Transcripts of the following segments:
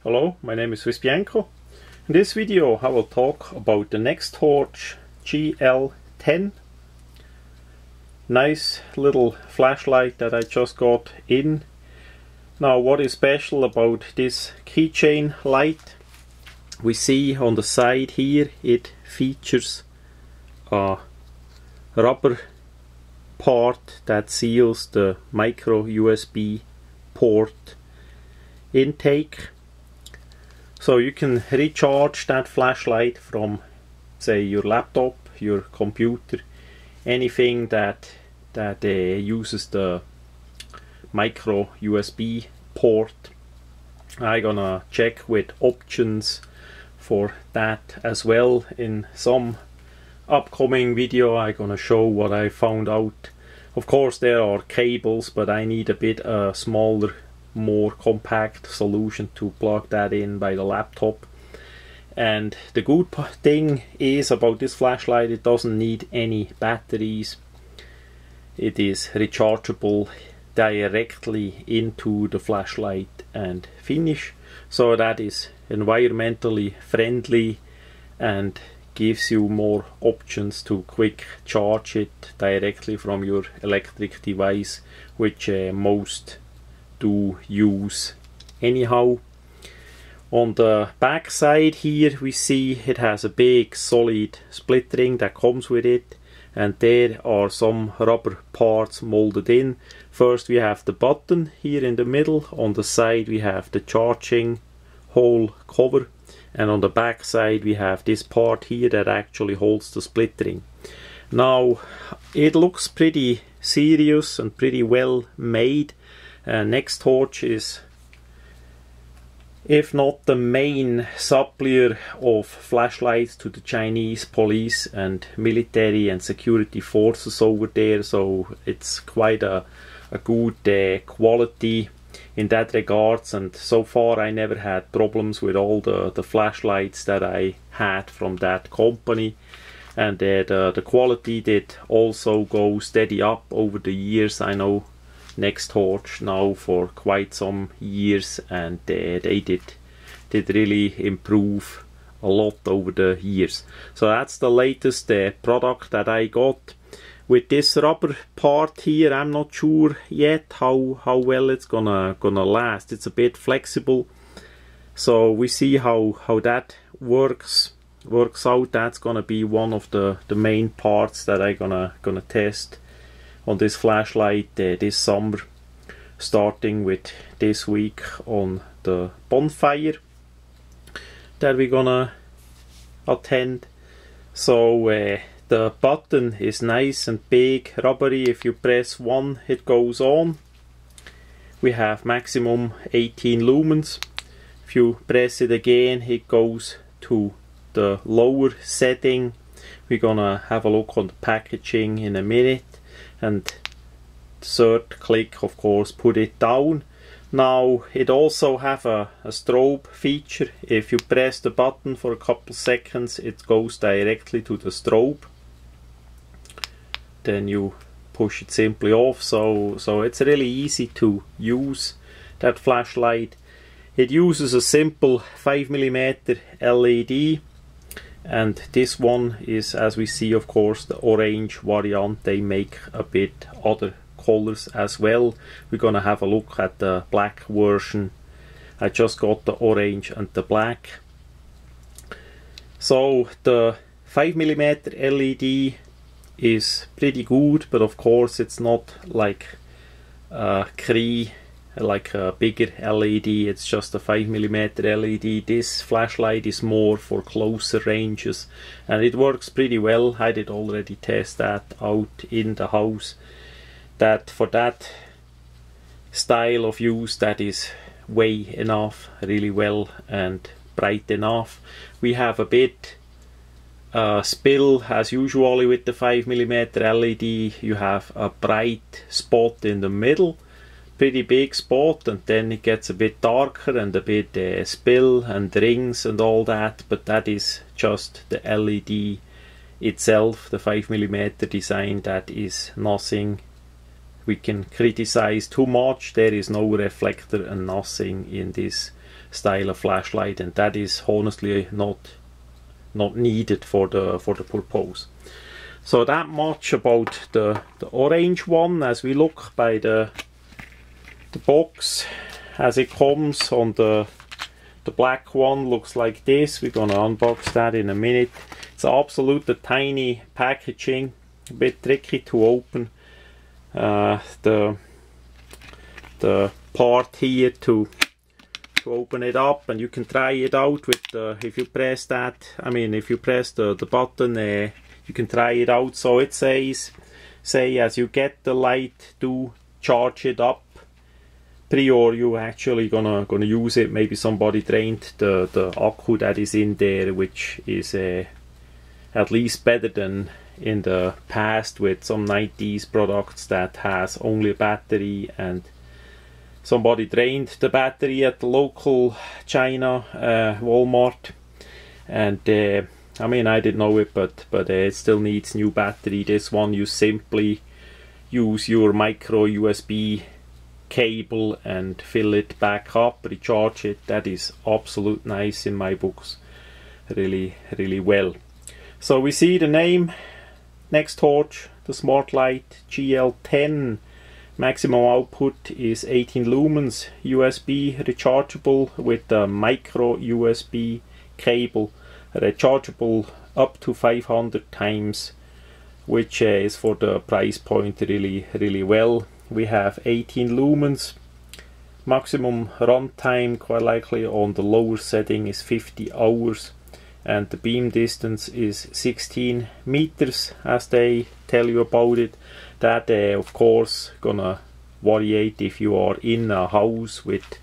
Hello, my name is swissbianco. In this video I will talk about the nextorch gl10. Nice little flashlight that I just got in. Now what is special about this keychain light? We see on the side here it features a rubber part that seals the micro USB port intake. So you can recharge that flashlight from, say, your laptop, your computer, anything that uses the micro USB port. I'm gonna check with options for that as well. In some upcoming video I'm gonna show what I found out. Of course there are cables, but I need a bit smaller, more compact solution to plug that in by the laptop. And the good thing is about this flashlight, it doesn't need any batteries. It is rechargeable directly into the flashlight and finish, so that is environmentally friendly and gives you more options to quick charge it directly from your electric device, which most do use anyhow. On the back side here we see it has a big solid split ring that comes with it, and there are some rubber parts molded in. First we have the button here in the middle, on the side we have the charging hole cover, and on the back side we have this part here that actually holds the split ring. Now it looks pretty serious and pretty well made. Nextorch is, if not the main supplier of flashlights to the Chinese police and military and security forces over there, so it's quite a good quality in that regards. And so far I never had problems with all the flashlights that I had from that company, and the quality did also go steady up over the years. I know nextorch now for quite some years, and they did really improve a lot over the years. So that's the latest product that I got. With this rubber part here, I'm not sure yet how well it's gonna last. It's a bit flexible, so we see how that works out. That's gonna be one of the main parts that I'm gonna test on this flashlight this summer, starting with this week on the bonfire that we're gonna attend. So the button is nice and big, rubbery. If you press one, it goes on. We have maximum 18 lumens. If you press it again, it goes to the lower setting. We're gonna have a look on the packaging in a minute. And third click, of course, put it down. Now it also have a strobe feature. If you press the button for a couple seconds, it goes directly to the strobe. Then you push it simply off. So it's really easy to use that flashlight. It uses a simple 5mm LED. And this one is, as we see, of course, the orange variant. They make a bit other colors as well. We're gonna have a look at the black version. I just got the orange and the black. So the 5mm LED is pretty good, but of course it's not like like a bigger LED. It's just a 5mm LED. This flashlight is more for closer ranges, and it works pretty well. I did already test that out in the house. That for that style of use, that is way enough, really well and bright enough. We have a bit spill as usually with the 5mm LED. You have a bright spot in the middle, pretty big spot, and then it gets a bit darker and a bit spill and rings and all that, but that is just the LED itself, the 5mm design. That is nothing we can criticize too much. There is no reflector and nothing in this style of flashlight, and that is honestly not needed for the purpose. So that much about the orange one. As we look by the box as it comes, on the black one looks like this. We're gonna unbox that in a minute. It's absolutely tiny packaging, a bit tricky to open. The part here to open it up, and you can try it out with the, if you press that, if you press the button, you can try it out. So it says, as you get the light, do charge it up prior you actually gonna use it. Maybe somebody drained the akku that is in there, which is at least better than in the past with some 90s products that has only a battery, and somebody drained the battery at the local China Walmart, and I didn't know it, but it still needs new battery. This one, you simply use your micro USB cable and fill it back up, recharge it. That is absolute nice in my books, really well. So we see the name nextorch, the smart light, gl10. Maximum output is 18 lumens, USB rechargeable with a micro USB cable, rechargeable up to 500 times, which is for the price point really well. We have 18 lumens, maximum runtime quite likely on the lower setting is 50 hours, and the beam distance is 16 meters as they tell you about it. That of course gonna variate if you are in a house with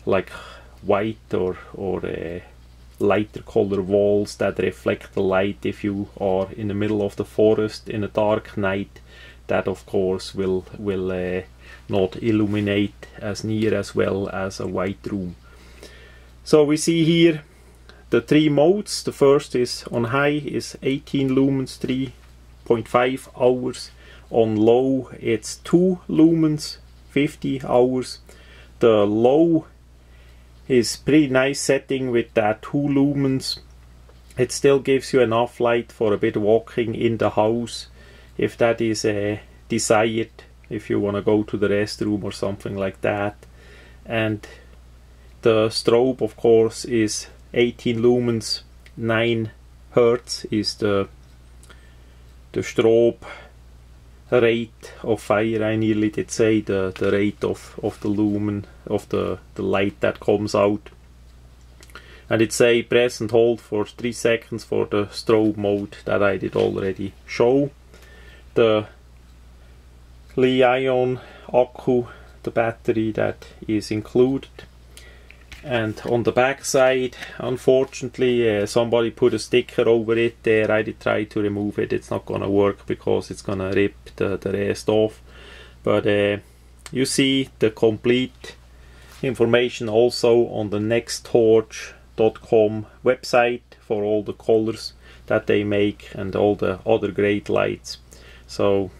like white or lighter color walls that reflect the light. If you are in the middle of the forest in a dark night, that of course will not illuminate as near as well as a white room. So we see here the three modes. The first is on high is 18 lumens, 3.5 hours. On low it's 2 lumens, 50 hours. The low is pretty nice setting with that 2 lumens. It still gives you enough light for a bit of walking in the house, if that is desired, if you want to go to the restroom or something like that. And the strobe of course is 18 lumens, 9 hertz is the strobe rate of fire. I nearly did say the rate of the lumen, of the light that comes out. And it say press and hold for 3 seconds for the strobe mode that I did already show. The Li-ion akku, the battery that is included. And on the back side, unfortunately, somebody put a sticker over it there. I did try to remove it. It's not gonna work because it's gonna rip the rest off. But you see the complete information also on the nextorch.com website for all the colors that they make and all the other great lights. So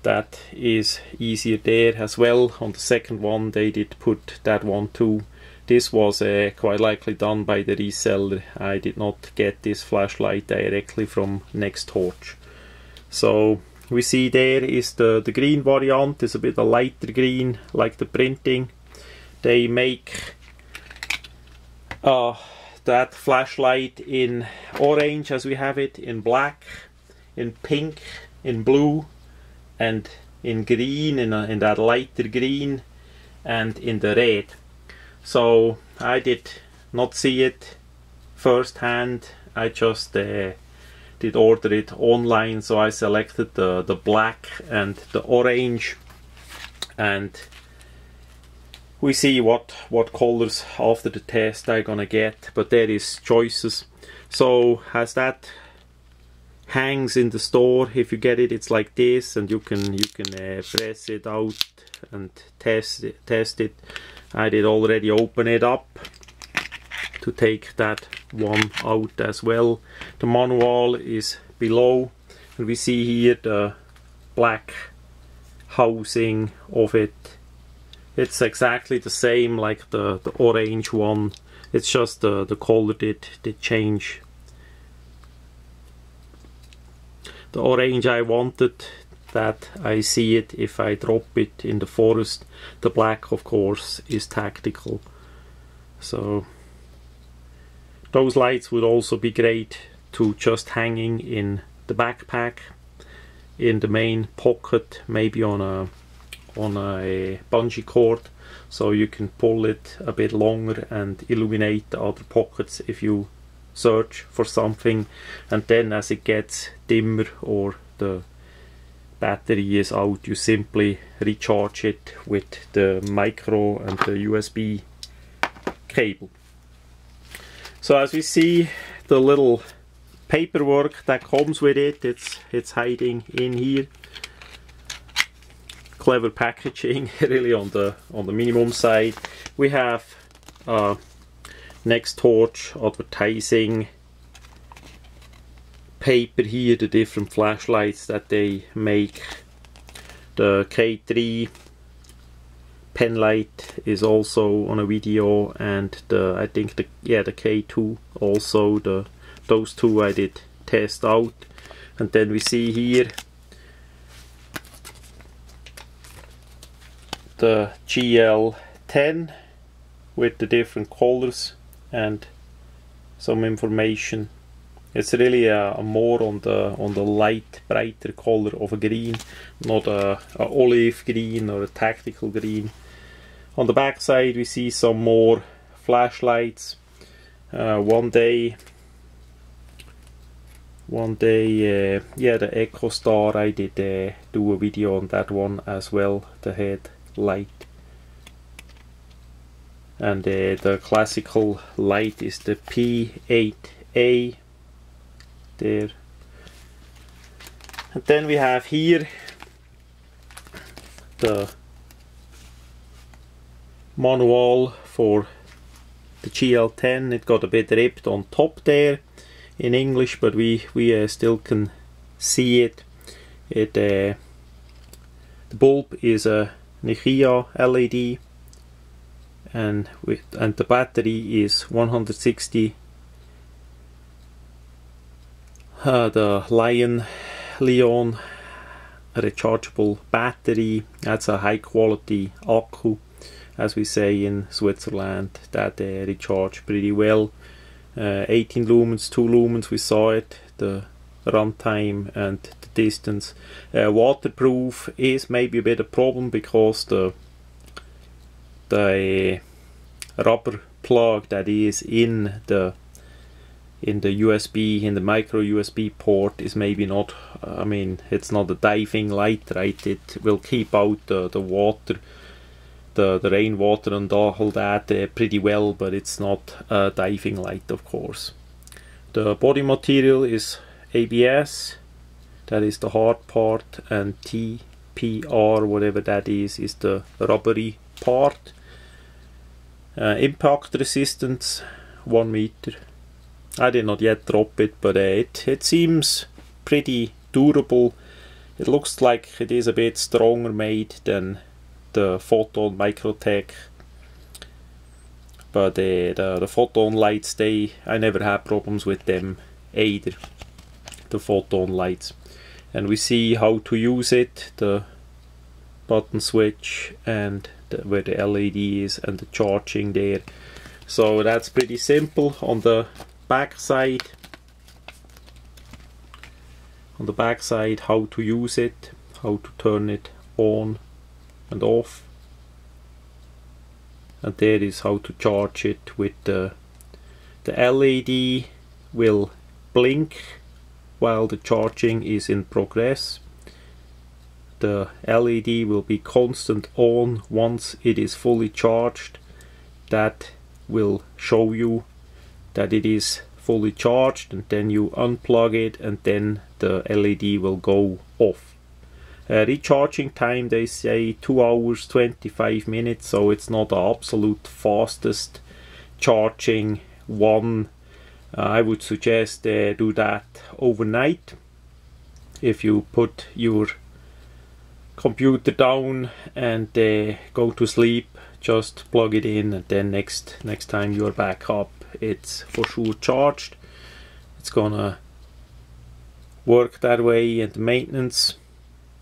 that is easier there as well. On the second one they did put that one too. This was quite likely done by the reseller. I did not get this flashlight directly from nextorch. So we see there is the green variant. Is a bit a lighter green like the printing. They make that flashlight in orange as we have it, in black, in pink, in blue, and in green, in that lighter green, and in the red. So I did not see it firsthand. I just did order it online, so I selected the black and the orange, and we see what colors after the test I'm gonna get, but there is choices. So as that hangs in the store, if you get it, it's like this, and you can press it out and test it. I did already open it up to take that one out as well. The manual is below, and we see here the black housing of it It's exactly the same like the orange one. It's just the color did change. The orange I wanted that I see it if I drop it in the forest. The black of course is tactical. So those lights would also be great to just hanging in the backpack, in the main pocket, maybe on a bungee cord, so you can pull it a bit longer and illuminate the other pockets if you search for something, and then as it gets dimmer or the battery is out, you simply recharge it with the micro and the USB cable. So as we see, the little paperwork that comes with it, it's hiding in here. Clever packaging, really on the minimum side. We have nextorch advertising paper here, the different flashlights that they make. The K3 pen light is also on a video, and I think the K2 also. Those two I did test out. And then we see here the gl10 with the different colors and some information. It's really more on the light, brighter color of a green, not a olive green or a tactical green. On the back side we see some more flashlights. One day, the Echo Star, I did do a video on that one as well, the headlight. And the classical light is the P8A there. And then we have here the manual for the gl10. It got a bit ripped on top there in English, but we still can see it. The bulb is a Nichia LED, and the battery is 160. The Leon rechargeable battery. That's a high quality accu, as we say in Switzerland, that recharge pretty well. 18 lumens, 2 lumens, we saw it, the runtime and the distance. Waterproof is maybe a bit of a problem because the rubber plug that is in the USB, in the micro USB port, is maybe not, I mean, it's not a diving light, right? It will keep out the water, the rainwater and all that pretty well, but it's not a diving light, of course. The body material is ABS, that is the hard part, and TPR, whatever that is the rubbery part. Impact resistance 1 meter. I did not yet drop it, but it seems pretty durable. It looks like it is a bit stronger made than the Photon Microtech, but the Photon lights, I never had problems with them either, the Photon lights. And we see how to use it, the button switch and where the LED is and the charging there. So that's pretty simple. On the back side, how to use it, how to turn it on and off, and there is how to charge it with the LED will blink while the charging is in progress. The LED will be constant on once it is fully charged. That will show you that it is fully charged, and then you unplug it and then the LED will go off. Recharging time, they say 2 hours 25 minutes, so it's not the absolute fastest charging one. I would suggest do that overnight. If you put your computer down and go to sleep, just plug it in, and then next time you're back up, it's for sure charged. It's gonna work that way. And the maintenance,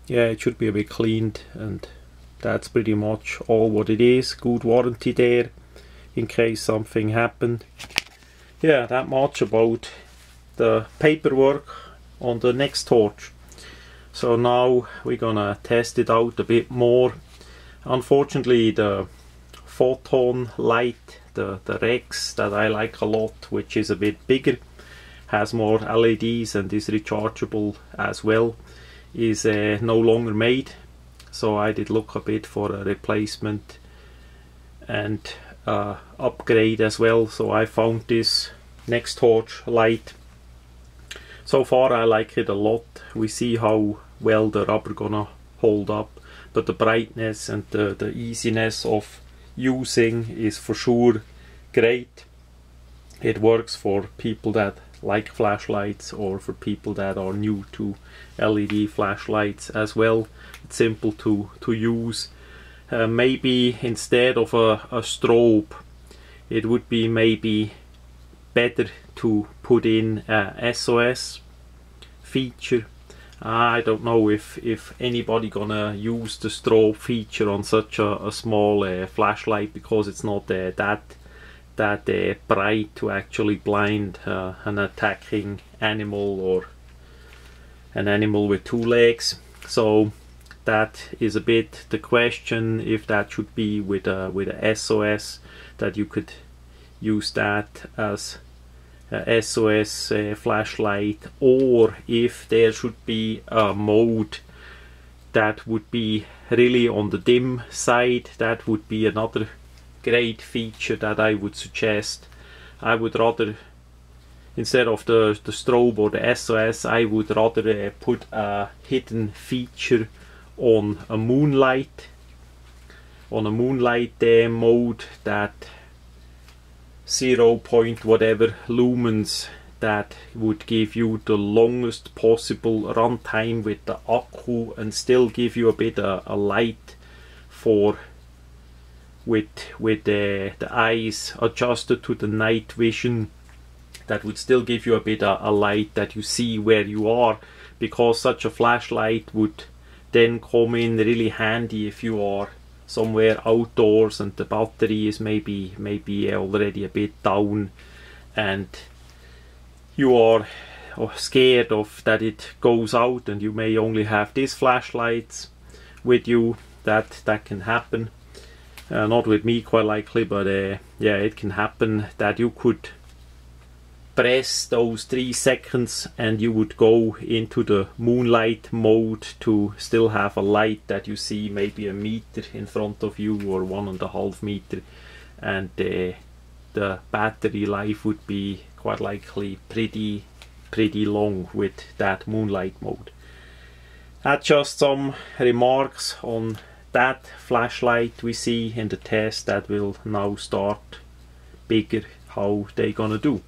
yeah, it should be a bit cleaned, and that's pretty much all what it is. Good warranty there in case something happened. Yeah, that much about the paperwork on the nextorch. So now we're gonna test it out a bit more. Unfortunately, the photon light, the Rex that I like a lot, which is a bit bigger, has more LEDs and is rechargeable as well, is no longer made. So I did look a bit for a replacement and upgrade as well. So I found this nextorch light. So far I like it a lot. We see how well the rubber gonna hold up, but the brightness and the easiness of using is for sure great. It works for people that like flashlights, or for people that are new to LED flashlights as well. It's simple to use. Maybe instead of a strobe, it would be maybe better to put in a SOS feature. I don't know if anybody gonna use the strobe feature on such a small flashlight, because it's not that bright to actually blind an attacking animal or an animal with two legs. So that is a bit the question, if that should be with a SOS, that you could use that as a SOS flashlight, or if there should be a mode that would be really on the dim side. That would be another great feature that I would suggest. I would rather, instead of the strobe or the SOS, I would rather put a hidden feature on a moonlight mode, that 0. whatever lumens, that would give you the longest possible runtime with the accu, and still give you a bit a light for with the eyes adjusted to the night vision. That would still give you a bit a light that you see where you are, because such a flashlight would then come in really handy if you are somewhere outdoors and the battery is maybe already a bit down, and you are scared of that it goes out, and you may only have these flashlights with you. That can happen. Not with me, quite likely, but yeah, it can happen that you could press those 3 seconds and you would go into the moonlight mode to still have a light that you see maybe a meter in front of you, or 1.5 meters, and the battery life would be quite likely pretty long with that moonlight mode. That's just some remarks on that flashlight we see in the test that will now start bigger, how they gonna do.